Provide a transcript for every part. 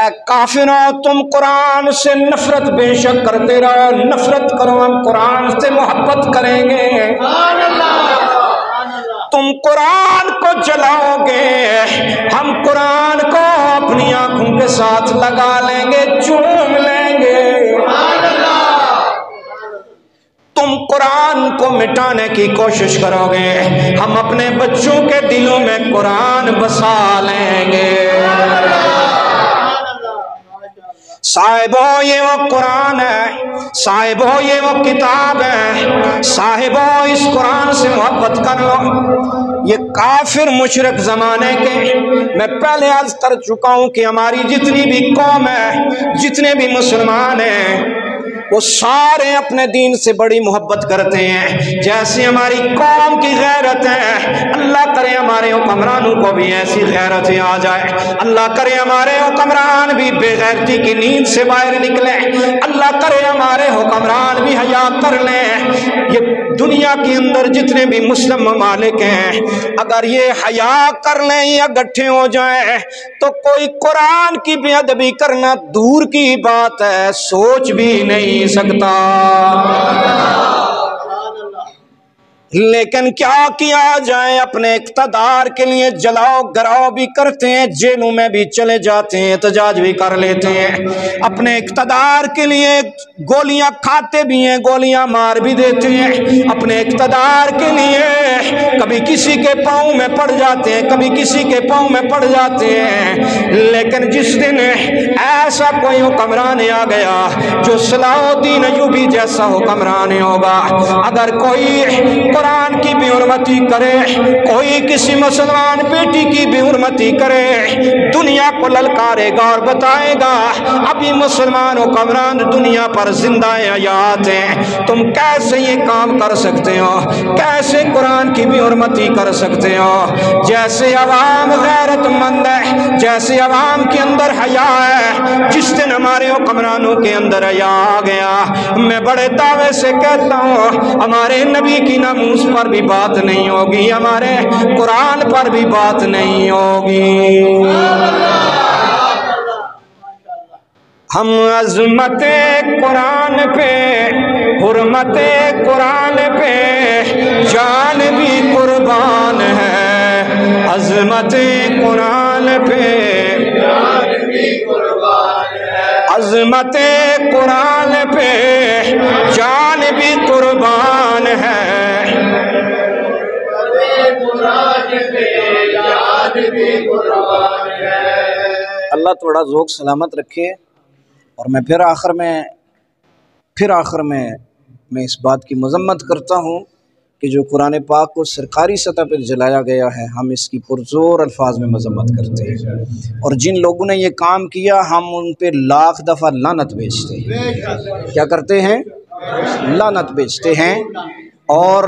ऐ काफिरों, तुम कुरान से नफरत बेशक करते रहो, नफरत करो, हम कुरान से मोहब्बत करेंगे। तुम कुरान को जलाओगे, हम कुरान को अपनी आंखों के साथ लगा लेंगे, चूम लेंगे। तुम कुरान को मिटाने की कोशिश करोगे, हम अपने बच्चों के दिलों में कुरान बसा लेंगे। साहिबो ये वो कुरान है, साहिबो ये वो किताब है, साहिबो इस कुरान से मोहब्बत कर लो। ये काफिर मुशरिक जमाने के, मैं पहले अर्ज कर चुका हूं कि हमारी जितनी भी कौम है, जितने भी मुसलमान हैं, वो सारे अपने दीन से बड़ी मोहब्बत करते हैं। जैसे हमारी कौम की गैरत है, अल्लाह करे हमारे हुक्मरानों को भी ऐसी गैरतें आ जाए। अल्लाह करे हमारे हुक्मरान भी बेगैरती की नींद से बाहर निकले। अल्लाह करे हमारे हुक्मरान भी हया कर लें। ये दुनिया के अंदर जितने भी मुस्लिम ममालिक हैं, अगर ये हया कर लें या इकट्ठे हो जाए तो कोई कुरान की बेअदबी करना दूर की बात है, सोच भी नहीं सकता। लेकिन क्या किया जाए, अपने इक़्तिदार के लिए जलाओ गराओ भी करते हैं, जेलों में भी चले जाते हैं, एहतजाज भी कर लेते हैं। अपने इक़्तिदार के लिए गोलियां खाते भी हैं, गोलियां मार भी देते हैं। अपने इक़्तिदार के लिए कभी किसी के पाँव में पड़ जाते हैं, कभी किसी के पाँव में पड़ जाते हैं। लेकिन जिस दिन ऐसा कोई हुक्मरान आ गया जो सलाहुद्दीन अय्यूबी जैसा हुक्मरान होगा, अगर कोई कुरान की बेहुरमती करे, कोई किसी मुसलमान बेटी की बेहुरमती करे, दुनिया को ललकारेगा और बताएगा अभी मुसलमान हुक्मरान दुनिया पर जिंदा हयात हैं, तुम कैसे ये काम कर सकते हो, कैसे कुरान की बेहुरमती कर सकते हो। जैसे अवाम गैरतमंद है, जैसे अवाम के अंदर हया है, जिस दिन हमारे हुक्मरानों के अंदर हया आ गया, मैं बड़े दावे से कहता हूँ हमारे नबी की नामूस पर भी बात नहीं होगी, हमारे कुरान पर भी बात नहीं होगी। हम अज़मते कुरान पे, हुर्मते कुरान पे जान भी कुर्बान है। अज़मते कुरान पे जान भी कुर्बान है, अज़मते कुरान पे जान भी कुर्बान है। अल्लाह थोड़ा ज़ोक सलामत रखे। और मैं फिर आखिर में मैं इस बात की मजम्मत करता हूँ कि जो कुरान पाक को सरकारी सतह पर जलाया गया है, हम इसकी पुरजोर अल्फाज में मजम्मत करते हैं। और जिन लोगों ने ये काम किया, हम उन पे लाख दफ़ा लानत भेजते हैं। क्या करते हैं? लानत भेजते हैं। और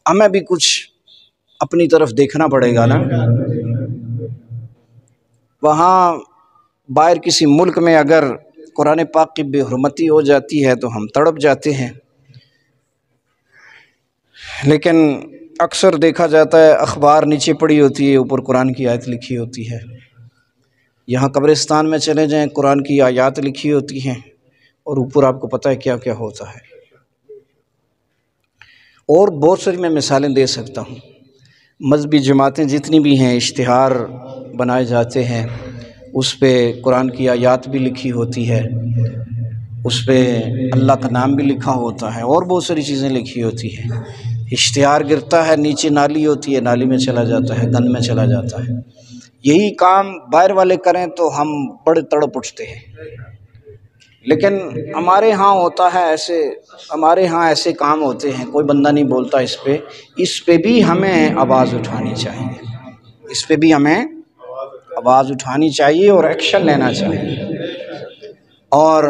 हमें भी कुछ अपनी तरफ देखना पड़ेगा ना। वहाँ बाहर किसी मुल्क में अगर कुरान पाक की बेहुरमती हो जाती है तो हम तड़प जाते हैं। लेकिन अक्सर देखा जाता है अखबार नीचे पड़ी होती है, ऊपर कुरान की आयत लिखी होती है। यहाँ कब्रिस्तान में चले जाएं, कुरान की आयत लिखी होती हैं और ऊपर आपको पता है क्या क्या होता है। और बहुत सारी मैं मिसालें दे सकता हूँ। मजहबी जमातें जितनी भी हैं, इश्तिहार बनाए जाते हैं, उस पे कुरान की आयत भी लिखी होती है, उस पे अल्लाह का नाम भी लिखा होता है और बहुत सारी चीज़ें लिखी होती हैं। इश्तिहार गिरता है, नीचे नाली होती है, नाली में चला जाता है, गंद में चला जाता है। यही काम बाहर वाले करें तो हम बड़े तड़प उठते हैं। लेकिन हमारे यहाँ होता है ऐसे, हमारे यहाँ ऐसे काम होते हैं, कोई बंदा नहीं बोलता इस पे भी हमें आवाज़ उठानी चाहिए, इस पे भी हमें आवाज़ उठानी चाहिए और एक्शन लेना चाहिए। और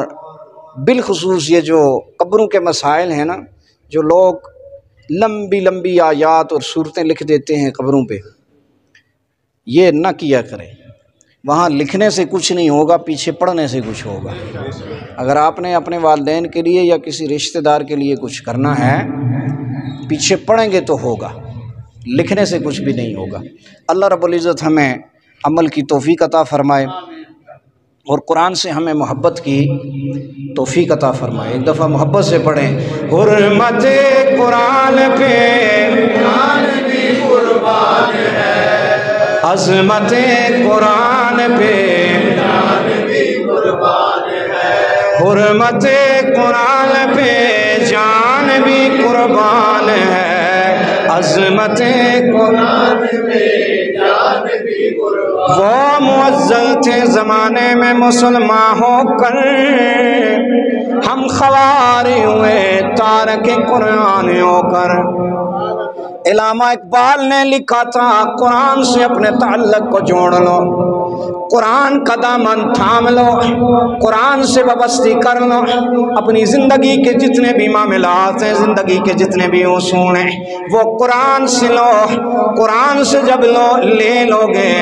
बिलखुसूस ये जो कब्रों के मसाइल हैं ना, जो लोग लंबी लंबी आयात और सूरतें लिख देते हैं कब्रों पे, ये ना किया करें। वहाँ लिखने से कुछ नहीं होगा, पीछे पढ़ने से कुछ होगा। अगर आपने अपने वालिदैन के लिए या किसी रिश्तेदार के लिए कुछ करना है, पीछे पढ़ेंगे तो होगा, लिखने से कुछ भी नहीं होगा। अल्लाह रब्बुल इज़्ज़त हमें अमल की तौफीक अता फ़रमाए और कुरान से हमें मोहब्बत की तौफीक अता फ़रमाए। एक दफ़ा मोहब्बत से पढ़ें। हुर्मते कुरान पे जान भी कुर्बान है, अज़मते कुरान पे जान भी कुर्बान है, हुर्मते कुरान पे जान भी कुर्बान है, अज़मते कुरान पे जान भी कुर्बान। वो मुअज़्ज़ल थे ज़माने में मुसलमान होकर, हम ख़वारी हुए तारके कुरान होकर। इलामा इकबाल ने लिखा था, कुरान से अपने ताल्लुक़ को जोड़ लो, कुरान का दामन थाम लो, कुरान से वाबस्ती कर लो। अपनी ज़िंदगी के जितने भी मामलात हैं, ज़िंदगी के जितने भी उसूल हैं, वो कुरान से लो। कुरान से जब ले लोगे,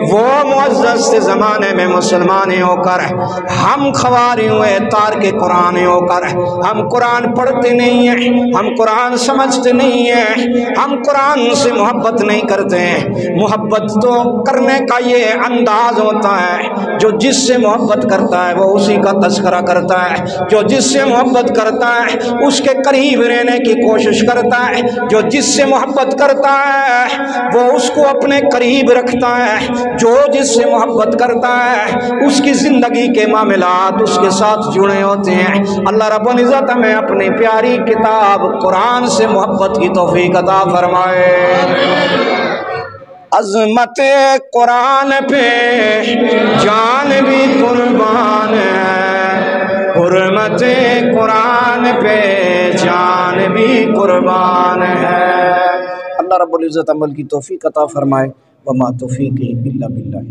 वो मुअज़्ज़ज़ से ज़माने में मुसलमान होकर हम ख़वारी हुए तार के कुरान होकर। हम कुरान पढ़ते नहीं हैं, हम कुरान समझते नहीं हैं, हम कुरान से मोहब्बत नहीं करते हैं। मोहब्बत तो करने का ये अंदाज होता है, जो जिससे मोहब्बत करता है वो उसी का तज़किरा करता है, जो जिससे मोहब्बत करता है उसके करीब रहने की कोशिश करता है, जो जिससे मोहब्बत करता है वो उसको अपने करीब रखता है, जो जिससे मोहब्बत करता है उसकी ज़िंदगी के मामलात उसके साथ जुड़े होते हैं। अल्लाह रब्बुल इज़्ज़त हमें अपनी प्यारी किताब कुरान से मोहब्बत की तौफीक अता फरमाए। अज़मते कुरान पे जान भी कुर्बान है, हुर्मते कुरान पे जान भी कुर्बान है। अल्लाह रब्बुल इज़्ज़त अमल की तौफीक अता फरमाए। वमा तौफीक़ी इल्ला बिल्लाह।